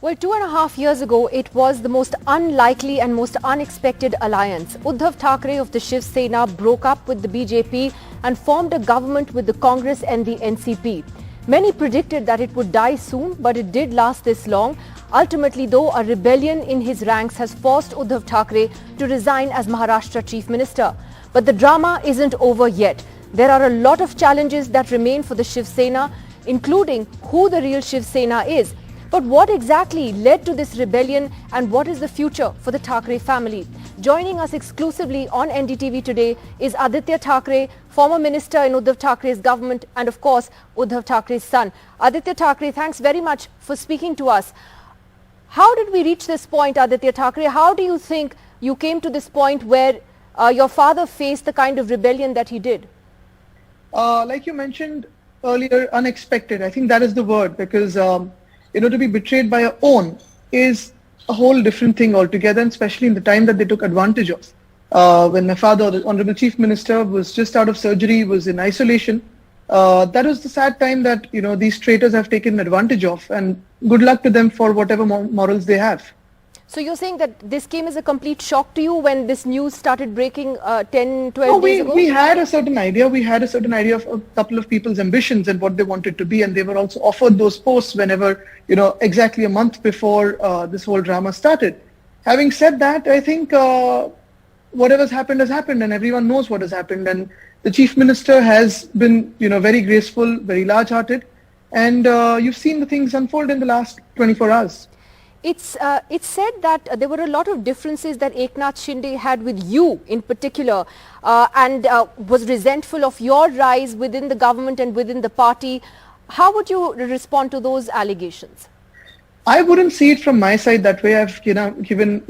Well, 2.5 years ago, it was the most unlikely and most unexpected alliance. Uddhav Thackeray of the Shiv Sena broke up with the BJP and formed a government with the Congress and the NCP. Many predicted that it would die soon, but it did last this long. Ultimately, though, a rebellion in his ranks has forced Uddhav Thackeray to resign as Maharashtra Chief Minister. But the drama isn't over yet. There are a lot of challenges that remain for the Shiv Sena, including who the real Shiv Sena is. But what exactly led to this rebellion and what is the future for the Thackeray family? Joining us exclusively on NDTV today is Aaditya Thackeray, former minister in Uddhav Thackeray's government and of course Uddhav Thackeray's son. Aaditya Thackeray, thanks very much for speaking to us. How did we reach this point, Aaditya Thackeray? How do you think you came to this point where your father faced the kind of rebellion that he did? Like you mentioned earlier, unexpected. I think that is the word, because to be betrayed by your own is a whole different thing altogether, and especially in the time that they took advantage of. When my father, the Honorable Chief Minister, was just out of surgery, was in isolation, that was the sad time that, these traitors have taken advantage of, and good luck to them for whatever morals they have. So you're saying that this came as a complete shock to you when this news started breaking 10, 12 days ago? We had a certain idea. We had a certain idea of a couple of people's ambitions and what they wanted to be, and they were also offered those posts whenever, exactly a month before this whole drama started. Having said that, I think whatever's happened has happened, and everyone knows what has happened. And the Chief Minister has been, very graceful, very large-hearted, and you've seen the things unfold in the last 24 hours. It's said that there were a lot of differences that Eknath Shinde had with you in particular and was resentful of your rise within the government and within the party. How would you respond to those allegations? I wouldn't see it from my side that way. I've given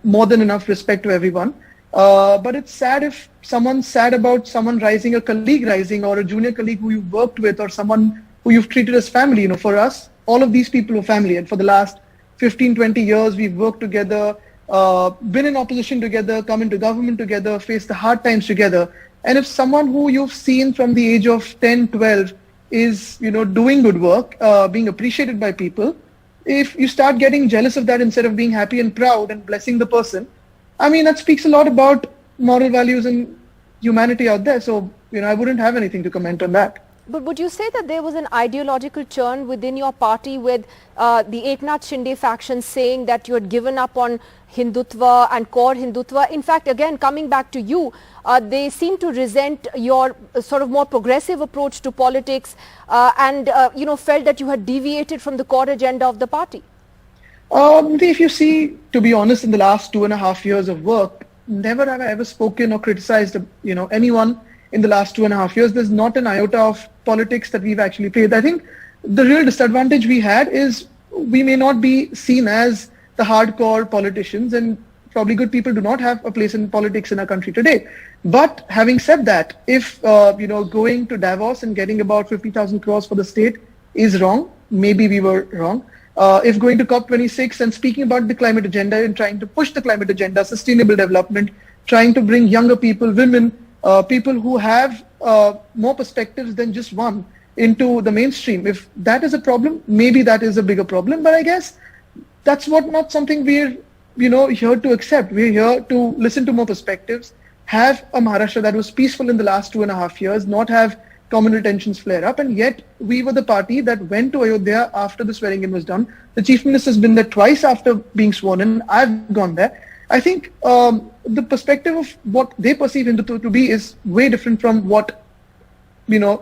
more than enough respect to everyone. But it's sad if someone's sad about someone rising, a colleague rising, or a junior colleague who you've worked with, or someone who you've treated as family. For us, all of these people are family, and for the last 15, 20 years, we've worked together, been in opposition together, come into government together, faced the hard times together. And if someone who you've seen from the age of 10, 12 is, doing good work, being appreciated by people, if you start getting jealous of that instead of being happy and proud and blessing the person, I mean, that speaks a lot about moral values and humanity out there. So, I wouldn't have anything to comment on that. But would you say that there was an ideological churn within your party with the Eknath Shinde faction saying that you had given up on Hindutva and core Hindutva? In fact, again, coming back to you, they seem to resent your sort of more progressive approach to politics and, felt that you had deviated from the core agenda of the party. If you see, to be honest, in the last 2.5 years of work, never have I ever spoken or criticized, anyone. In the last 2.5 years, there's not an iota of politics that we've actually played. I think the real disadvantage we had is we may not be seen as the hardcore politicians, and probably good people do not have a place in politics in our country today. But having said that, if, going to Davos and getting about 50,000 crores for the state is wrong, maybe we were wrong. If going to COP26 and speaking about the climate agenda and trying to push the climate agenda, sustainable development, trying to bring younger people, women, people who have more perspectives than just one into the mainstream. If that is a problem, maybe that is a bigger problem. But I guess that's not something we're, here to accept. We're here to listen to more perspectives, have a Maharashtra that was peaceful in the last 2.5 years, not have communal tensions flare up. And yet we were the party that went to Ayodhya after the swearing in was done. The Chief Minister has been there twice after being sworn in. I've gone there. I think the perspective of what they perceive Hindutva to be is way different from what, Hinduism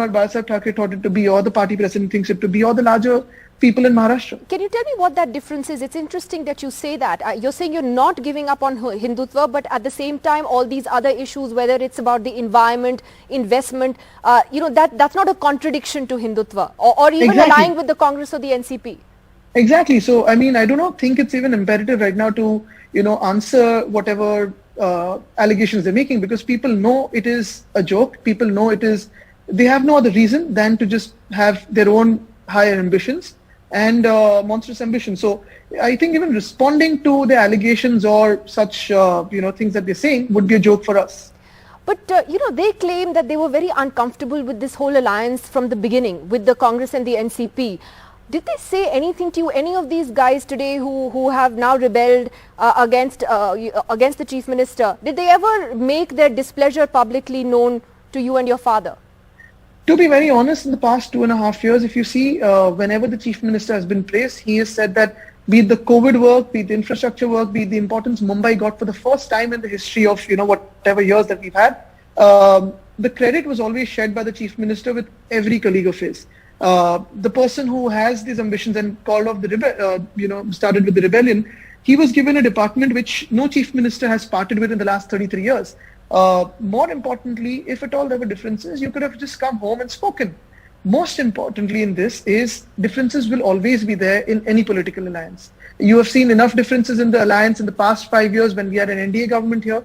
or Uddhav Thackeray thought it to be, or the party president thinks it to be, or the larger people in Maharashtra. Can you tell me what that difference is? It's interesting that you say that. You're saying you're not giving up on Hindutva, but at the same time, all these other issues, whether it's about the environment, investment, that's not a contradiction to Hindutva, or even aligning with the Congress or the NCP. Exactly. So, I mean, I do not think it's even imperative right now to, answer whatever allegations they're making, because people know it is a joke. People know they have no other reason than to just have their own higher ambitions and monstrous ambitions. So, I think even responding to the allegations or such, things that they're saying would be a joke for us. But, they claim that they were very uncomfortable with this whole alliance from the beginning with the Congress and the NCP. Did they say anything to you, any of these guys today who have now rebelled against the Chief Minister? Did they ever make their displeasure publicly known to you and your father? To be very honest, in the past 2.5 years, if you see, whenever the Chief Minister has been praised, he has said that be it the COVID work, be it the infrastructure work, be it the importance Mumbai got for the first time in the history of, whatever years that we've had, the credit was always shared by the Chief Minister with every colleague of his. The person who has these ambitions and called off the started with the rebellion, he was given a department which no Chief Minister has parted with in the last 33 years. More importantly, if at all there were differences, you could have just come home and spoken. Most importantly in this is differences will always be there in any political alliance. You have seen enough differences in the alliance in the past 5 years when we had an NDA government here.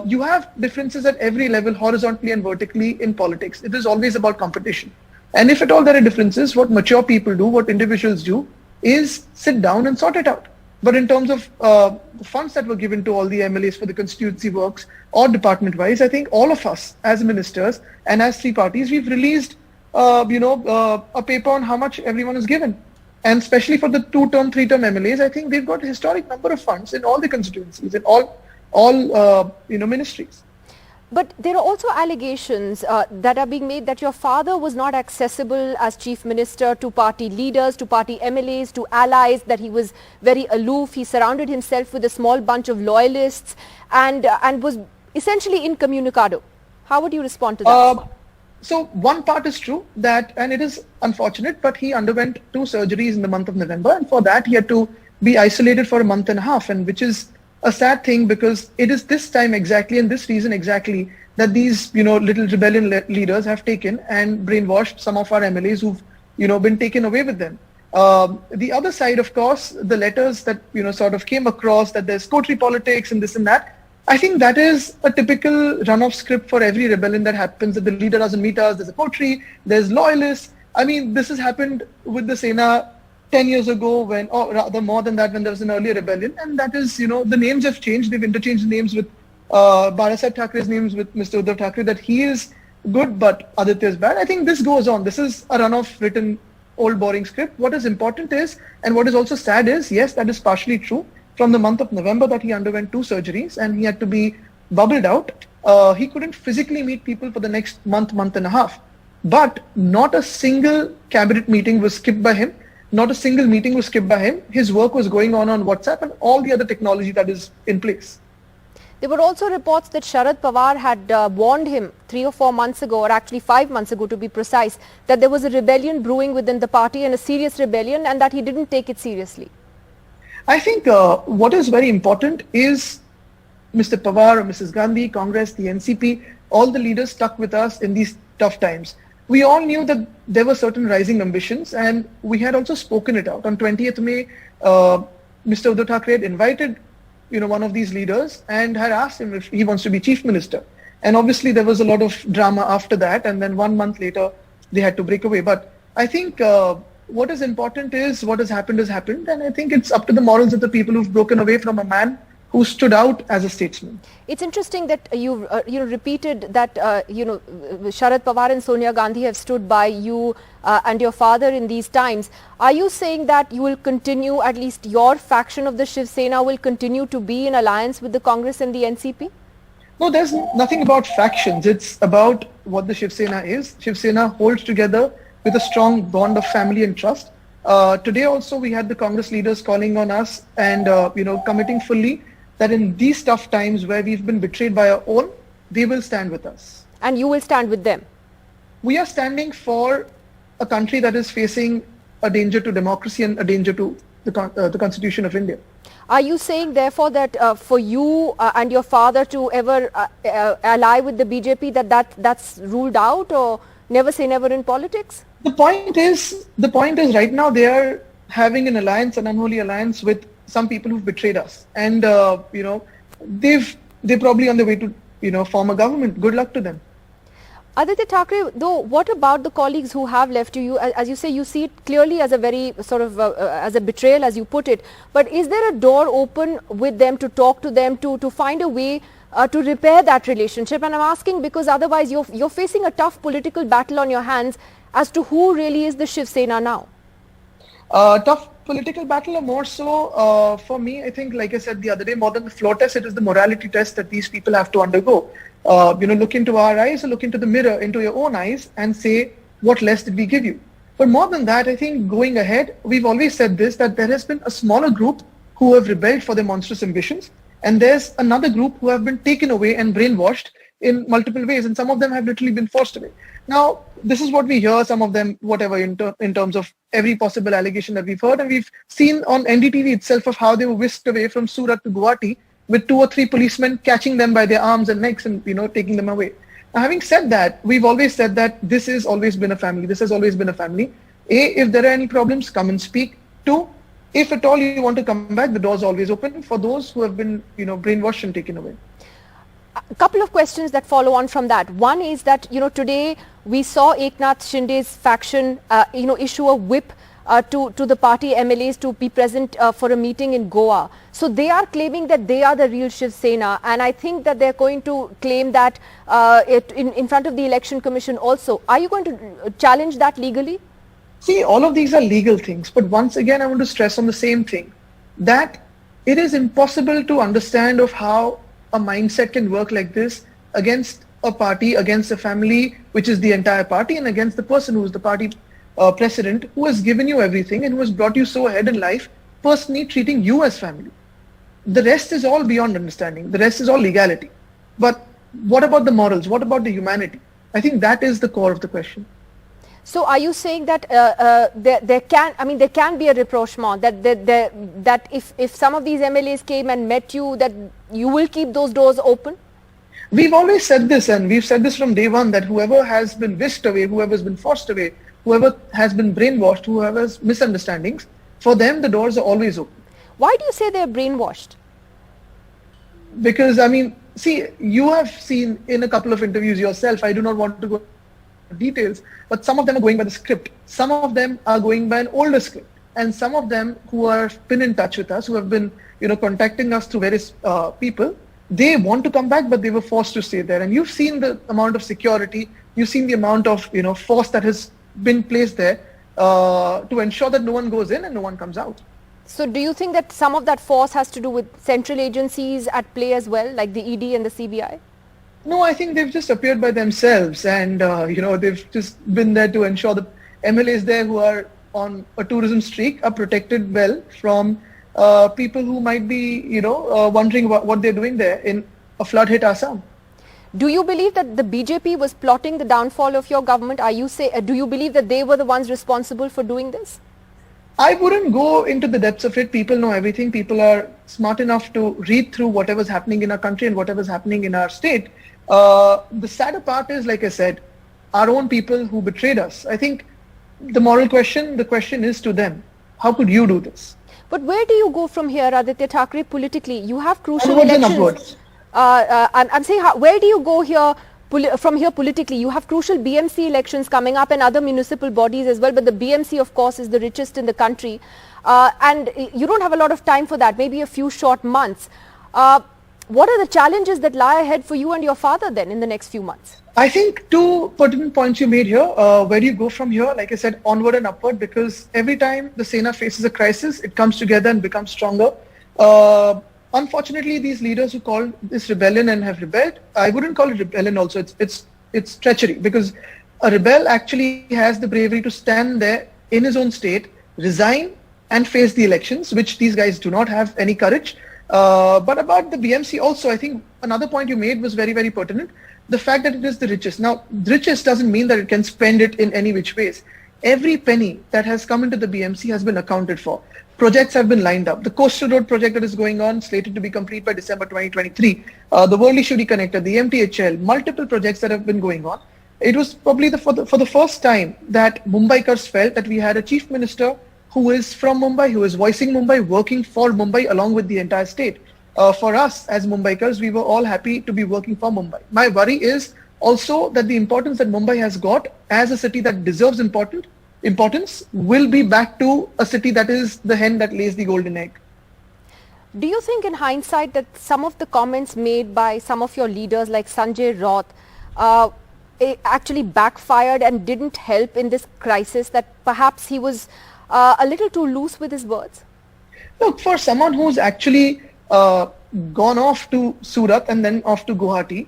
You have differences at every level, horizontally and vertically in politics. It is always about competition. And if at all there are differences, what mature people do, what individuals do, is sit down and sort it out. But in terms of the funds that were given to all the MLAs for the constituency works or department-wise, I think all of us as ministers and as three parties, we've released a paper on how much everyone is given. And especially for the 2-term, 3-term MLAs, I think they've got a historic number of funds in all the constituencies, in all ministries. But there are also allegations that are being made that your father was not accessible as Chief Minister to party leaders, to party MLAs, to allies, that he was very aloof. He surrounded himself with a small bunch of loyalists and was essentially incommunicado. How would you respond to that? So one part is true that, and it is unfortunate, but he underwent 2 surgeries in the month of November, and for that he had to be isolated for a month and a half, and which is a sad thing because it is this time exactly and this reason exactly that these, little rebellion leaders have taken and brainwashed some of our MLAs who've, been taken away with them. The other side, of course, the letters that, sort of came across that there's coterie politics and this and that. I think that is a typical run-off script for every rebellion that happens, that the leader doesn't meet us, there's a coterie, there's loyalists. I mean, this has happened with the Sena 10 years ago when, or rather more than that, when there was an earlier rebellion. And that is, the names have changed. They've interchanged the names with Aaditya Thackeray's names with Mr. Uddhav Thackeray, that he is good, but Aaditya is bad. I think this goes on. This is a run-off written old boring script. What is important is, and what is also sad is, yes, that is partially true. From the month of November that he underwent 2 surgeries and he had to be bubbled out. He couldn't physically meet people for the next month and a half. But not a single cabinet meeting was skipped by him. Not a single meeting was skipped by him. His work was going on WhatsApp and all the other technology that is in place. There were also reports that Sharad Pawar had warned him 3 or 4 months ago, or actually 5 months ago to be precise, that there was a rebellion brewing within the party and a serious rebellion, and that he didn't take it seriously. I think what is very important is Mr. Pawar or Mrs. Gandhi, Congress, the NCP, all the leaders stuck with us in these tough times. We all knew that there were certain rising ambitions and we had also spoken it out. On 20th May, Mr. Uddhav Thackeray had invited one of these leaders and had asked him if he wants to be Chief Minister. And obviously there was a lot of drama after that, and then 1 month later they had to break away. But I think what is important is what has happened, and I think it's up to the morals of the people who've broken away from a man who stood out as a statesman. It's interesting that you repeated that Sharad Pawar and Sonia Gandhi have stood by you and your father in these times. Are you saying that you will continue, at least your faction of the Shiv Sena will continue to be in alliance with the Congress and the NCP? No, there's nothing about factions. It's about what the Shiv Sena is. Shiv Sena holds together with a strong bond of family and trust. Today also we had the Congress leaders calling on us and committing fully that in these tough times where we've been betrayed by our own, they will stand with us. And you will stand with them? We are standing for a country that is facing a danger to democracy and a danger to the Constitution of India. Are you saying therefore that for you and your father to ever ally with the BJP, that's ruled out, or never say never in politics? The point is right now they are having an alliance, an unholy alliance with some people who've betrayed us. And, they're probably on the way to, form a government. Good luck to them. Aaditya Thackeray, though, what about the colleagues who have left you? As you say, you see it clearly as a very sort of, as a betrayal, as you put it. But is there a door open with them to talk to them, to find a way to repair that relationship? And I'm asking because otherwise you're facing a tough political battle on your hands as to who really is the Shiv Sena now. Tough political battle, or more so for me, I think, like I said the other day, more than the floor test, it is the morality test that these people have to undergo. Look into our eyes, or look into the mirror, into your own eyes, and say, what less did we give you? But more than that, I think going ahead, we've always said this, that there has been a smaller group who have rebelled for their monstrous ambitions, and there's another group who have been taken away and brainwashed in multiple ways, and some of them have literally been forced away. Now, this is what we hear, some of them, whatever, in terms of every possible allegation that we've heard, and we've seen on NDTV itself of how they were whisked away from Surat to Guwahati with 2 or 3 policemen catching them by their arms and necks and, taking them away. Now, having said that, we've always said that this has always been a family. This has always been a family. A, if there are any problems, come and speak. 2, if at all you want to come back, the door's always open for those who have been, brainwashed and taken away. A couple of questions that follow on from that. One is that, today we saw Eknath Shinde's faction, issue a whip to the party MLAs to be present for a meeting in Goa. So they are claiming that they are the real Shiv Sena, and I think that they're going to claim that in front of the Election Commission also. Are you going to challenge that legally? See, all of these are legal things, but once again, I want to stress on the same thing, that it is impossible to understand of how a mindset can work like this against a party, against a family, which is the entire party, and against the person who is the party president, who has given you everything and who has brought you so ahead in life, personally treating you as family. The rest is all beyond understanding. The rest is all legality. But what about the morals? What about the humanity? I think that is the core of the question. So are you saying that there can be a rapprochement, that if some of these MLAs came and met you, that you will keep those doors open? We've always said this, and we've said this from day one, that whoever has been whisked away, whoever has been forced away, whoever has been brainwashed, whoever has misunderstandings, for them the doors are always open. Why do you say they're brainwashed? Because, see, you have seen in a couple of interviews yourself, I do not want to go into details, but some of them are going by the script. Some of them are going by an older script. And some of them who have been in touch with us, who have been, contacting us through various people, they want to come back, but they were forced to stay there. And you've seen the amount of security, you've seen the amount of, force that has been placed there to ensure that no one goes in and no one comes out. So do you think that some of that force has to do with central agencies at play as well, like the ED and the CBI? No, I think they've just appeared by themselves, and, they've just been there to ensure the MLAs there who are on a tourism streak are protected well from people who might be, wondering what they're doing there in a flood-hit Assam. Do you believe that the BJP was plotting the downfall of your government? Do you believe that they were the ones responsible for doing this? I wouldn't go into the depths of it. People know everything. People are smart enough to read through whatever's happening in our country and whatever's happening in our state. The sadder part is, like I said, our own people who betrayed us. I think the moral question, the question is to them. How could you do this? But where do you go from here, Aaditya Thackeray, politically? You have crucial Onwards and elections. upwards. I'm saying, where do you go here from here politically? You have crucial BMC elections coming up and other municipal bodies as well, but the BMC, of course, is the richest in the country. And you don't have a lot of time for that, maybe a few short months. What are the challenges that lie ahead for you and your father then in the next few months? I think 2 pertinent points you made here. Where do you go from here? Like I said, onward and upward, because every time the Sena faces a crisis, it comes together and becomes stronger. Unfortunately, these leaders who called this rebellion and have rebelled, I wouldn't call it rebellion also, it's treachery, because a rebel actually has the bravery to stand there in his own state, resign and face the elections, which these guys do not have any courage. But about the BMC also, I think another point you made was very, very pertinent. The fact that it is the richest. Now, richest doesn't mean that it can spend it in any which ways. Every penny that has come into the BMC has been accounted for. Projects have been lined up. The Coastal Road project that is going on, slated to be complete by December 2023. The Worli-Shuri connector, the MTHL, multiple projects that have been going on. It was probably for the first time that Mumbaikars felt that we had a chief minister who is from Mumbai, who is voicing Mumbai, working for Mumbai along with the entire state. For us as Mumbaikars, we were all happy to be working for Mumbai. My worry is also that the importance that Mumbai has got as a city that deserves importance will be back to a city that is the hen that lays the golden egg. Do you think in hindsight that some of the comments made by some of your leaders like Sanjay Raut actually backfired and didn't help in this crisis, that perhaps he was a little too loose with his words? Look, for someone who's actually gone off to Surat and then off to Guwahati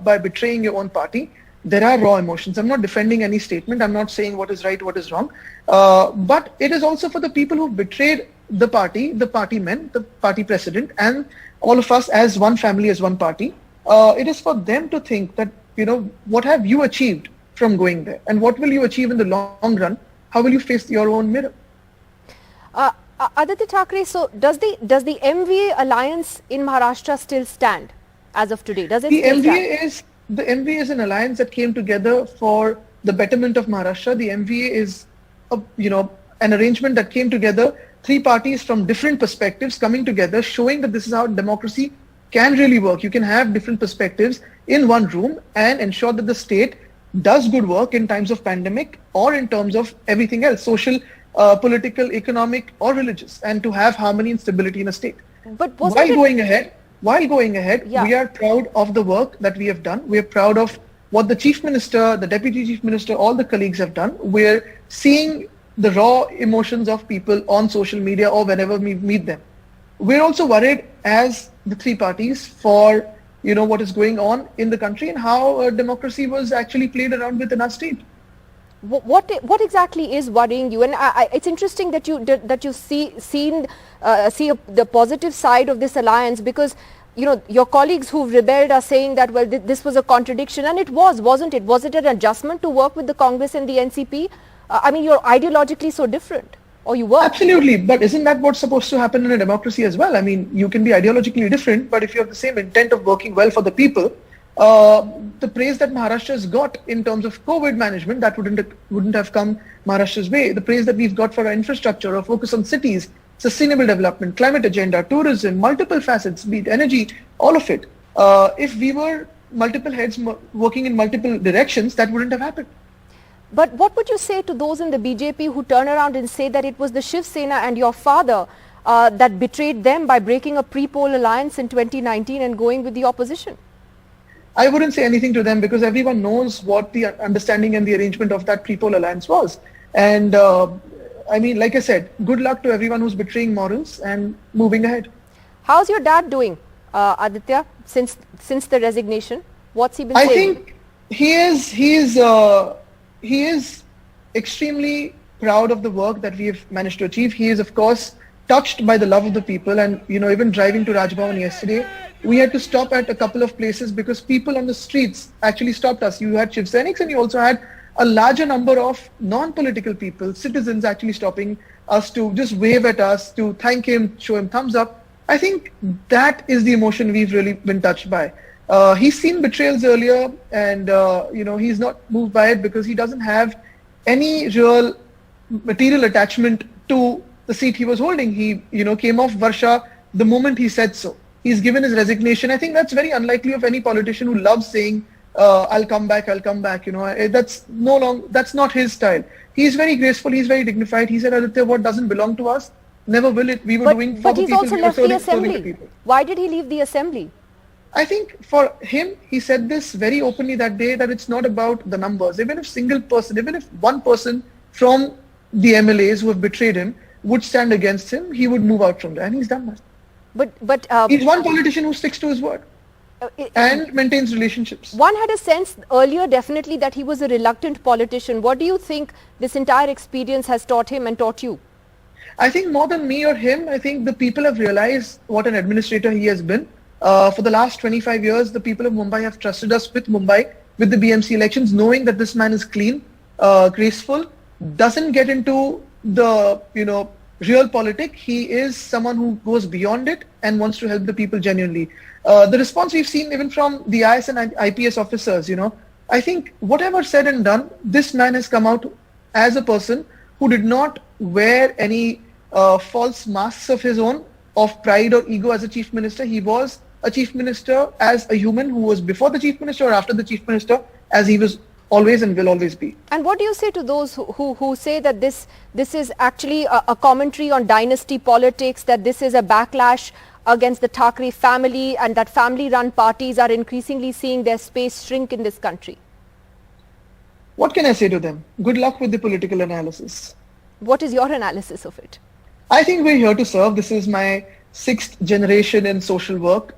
by betraying your own party, there are raw emotions. I'm not defending any statement. I'm not saying what is right, what is wrong. But it is also for the people who betrayed the party men, the party president, and all of us as one family, as one party. It is for them to think that, what have you achieved from going there? And what will you achieve in the long run? How will you face your own mirror? Aaditya Thackeray, so does the MVA alliance in Maharashtra still stand as of today? Does it still stand? The MVA is an alliance that came together for the betterment of Maharashtra. The MVA is, an arrangement that came together, three parties from different perspectives coming together, showing that this is how democracy can really work. You can have different perspectives in one room and ensure that the state does good work in times of pandemic or in terms of everything else, social, political, economic or religious, and to have harmony and stability in a state. But While going ahead, yeah, we are proud of the work that we have done. We are proud of what the Chief Minister, the Deputy Chief Minister, all the colleagues have done. We're seeing the raw emotions of people on social media or whenever we meet them. We're also worried as the three parties for, what is going on in the country and how democracy was actually played around with in our state. What exactly is worrying you? And it's interesting that you see the positive side of this alliance, because your colleagues who've rebelled are saying that, well, this was a contradiction, and it wasn't it? Was it an adjustment to work with the Congress and the NCP? You're ideologically so different, or you were. Absolutely, but isn't that what's supposed to happen in a democracy as well? You can be ideologically different, but if you have the same intent of working well for the people, the praise that Maharashtra has got in terms of COVID management, that wouldn't have come Maharashtra's way. The praise that we've got for our infrastructure, our focus on cities, sustainable development, climate agenda, tourism, multiple facets, be it energy, all of it. If we were multiple heads working in multiple directions, that wouldn't have happened. But what would you say to those in the BJP who turn around and say that it was the Shiv Sena and your father that betrayed them by breaking a pre-poll alliance in 2019 and going with the opposition? I wouldn't say anything to them because everyone knows what the understanding and the arrangement of that pre-poll alliance was. And like I said, good luck to everyone who's betraying morals and moving ahead. How's your dad doing, Aaditya, since the resignation? What's he been saying? I think he is extremely proud of the work that we have managed to achieve. He is, of course, touched by the love of the people, and even driving to Raj Bhavan yesterday, we had to stop at a couple of places because people on the streets actually stopped us. You had Shiv Senics and you also had a larger number of non-political people, citizens actually stopping us to just wave at us, to thank him, show him thumbs up. I think that is the emotion we've really been touched by. He's seen betrayals earlier and, he's not moved by it because he doesn't have any real material attachment to the seat he was holding. He, came off Varsha the moment he said so. He's given his resignation. I think that's very unlikely of any politician who loves saying, I'll come back. That's not his style. He's very graceful. He's very dignified. He said, Aditya, what doesn't belong to us, never will it. We were doing for the people. But he's also left the assembly. Why did he leave the assembly? I think for him, he said this very openly that day, that it's not about the numbers. Even if one person from the MLAs who have betrayed him would stand against him, he would move out from there, and he's done that. But he's one politician who sticks to his word and maintains relationships. One had a sense earlier, definitely, that he was a reluctant politician. What do you think this entire experience has taught him and taught you? I think more than me or him, I think the people have realized what an administrator he has been. For the last 25 years, the people of Mumbai have trusted us with Mumbai, with the BMC elections, knowing that this man is clean, graceful, doesn't get into the, real politic. He is someone who goes beyond it and wants to help the people genuinely. The response we've seen even from the IS and IPS officers, I think whatever said and done, this man has come out as a person who did not wear any false masks of his own, of pride or ego as a chief minister. He was a chief minister as a human who was before the chief minister or after the chief minister, as he was always and will always be. And what do you say to those who say that this is actually a commentary on dynasty politics, that this is a backlash against the Thackray family, and that family-run parties are increasingly seeing their space shrink in this country? What can I say to them? Good luck with the political analysis. What is your analysis of it? I think we're here to serve. This is my 6th generation in social work.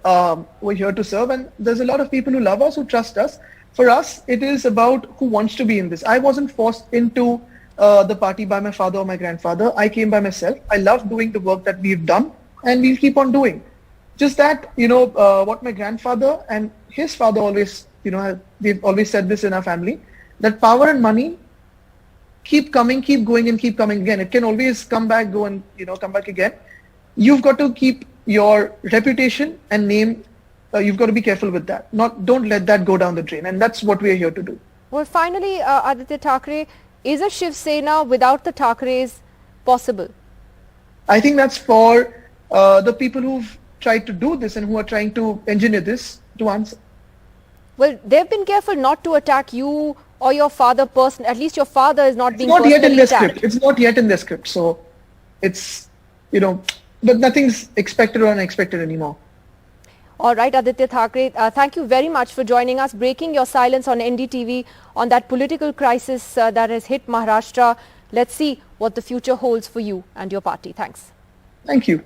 We're here to serve, and there's a lot of people who love us, who trust us. For us, it is about who wants to be in this. I wasn't forced into the party by my father or my grandfather. I came by myself. I love doing the work that we've done, and we'll keep on doing. Just that, what my grandfather and his father always, we've always said this in our family, that power and money keep coming, keep going, and keep coming again. It can always come back, go and, come back again. You've got to keep your reputation and name. You've got to be careful with that. Don't let that go down the drain. And that's what we're here to do. Well, finally, Aaditya Thackeray, is a Shiv Sena without the Thackerays possible? I think that's for the people who've tried to do this and who are trying to engineer this to answer. Well, they've been careful not to attack you or your father personally. At least your father is not being personally attacked. It's not yet in the script. It's not yet in the script. So it's, but nothing's expected or unexpected anymore. All right, Aaditya Thackeray, thank you very much for joining us, breaking your silence on NDTV on that political crisis that has hit Maharashtra. Let's see what the future holds for you and your party. Thanks. Thank you.